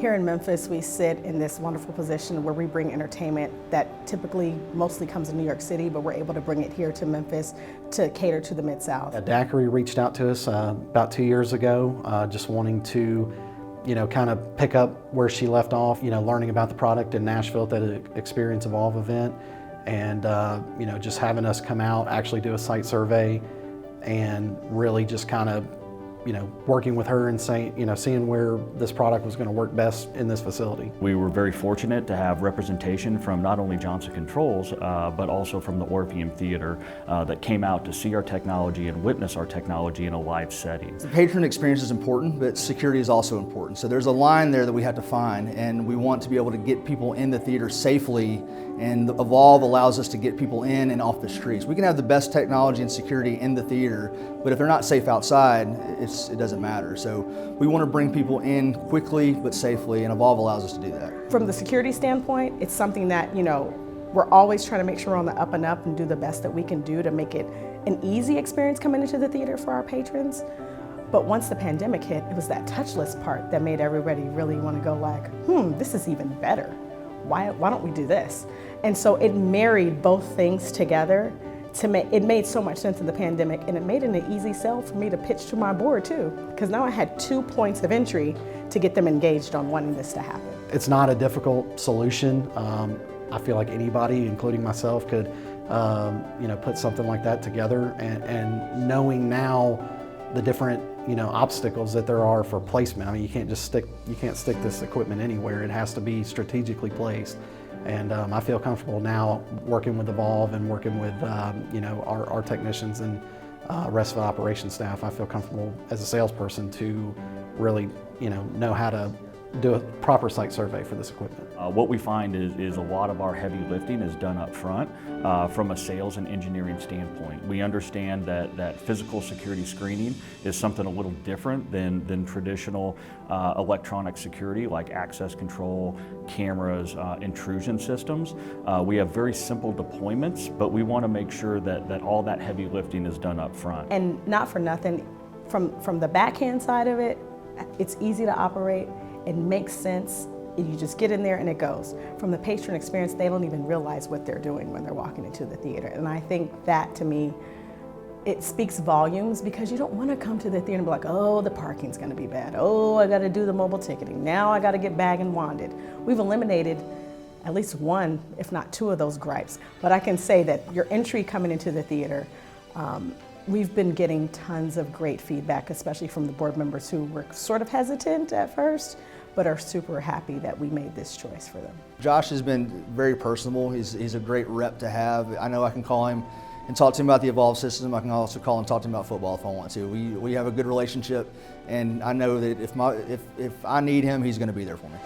Here in Memphis, we sit in this wonderful position where we bring entertainment that typically mostly comes in New York City, but we're able to bring it here to Memphis to cater to the Mid-South. Daiquiri reached out to us about 2 years ago, just wanting to, kind of pick up where she left off, learning about the product in Nashville at that Experience Evolv event, and, just having us come out, actually do a site survey, and really just kind of working with her and seeing where this product was going to work best in this facility. We were very fortunate to have representation from not only Johnson Controls, but also from the Orpheum Theater that came out to see our technology and witness our technology in a live setting. The patron experience is important, but security is also important. So there's a line there that we have to find, and we want to be able to get people in the theater safely, and the Evolv allows us to get people in and off the streets. We can have the best technology and security in the theater, but if they're not safe outside, it doesn't matter. So we want to bring people in quickly but safely, and Evolv allows us to do that. From the security standpoint, it's something that, we're always trying to make sure we're on the up and up and do the best that we can do to make it an easy experience coming into the theater for our patrons. But once the pandemic hit, it was that touchless part that made everybody really want to go like, this is even better. Why don't we do this? And so it married both things together. It made so much sense in the pandemic, and it made it an easy sell for me to pitch to my board too, because now I had 2 points of entry to get them engaged on wanting this to happen. It's not a difficult solution. I feel like anybody, including myself, could put something like that together, and knowing now the different obstacles that there are for placement. I mean, you can't stick this equipment anywhere. It has to be strategically placed. And I feel comfortable now working with Evolv and working with our technicians and rest of the operations staff. I feel comfortable as a salesperson to really know how to do a proper site survey for this equipment. What we find is a lot of our heavy lifting is done up front from a sales and engineering standpoint. We understand that physical security screening is something a little different than traditional electronic security like access control, cameras, intrusion systems. We have very simple deployments, but we want to make sure that all that heavy lifting is done up front. And not for nothing, from the backhand side of it, it's easy to operate. It makes sense. You just get in there and it goes. From the patron experience, they don't even realize what they're doing when they're walking into the theater. And I think that, to me, it speaks volumes, because you don't want to come to the theater and be like, oh, the parking's going to be bad. Oh, I got to do the mobile ticketing. Now I got to get bag and wanded. We've eliminated at least one, if not two of those gripes. But I can say that your entry coming into the theater, we've been getting tons of great feedback, especially from the board members who were sort of hesitant at first, but are super happy that we made this choice for them. Josh has been very personable. He's a great rep to have. I know I can call him and talk to him about the Evolv system. I can also call and talk to him about football if I want to. We have a good relationship, and I know that if I need him, he's going to be there for me.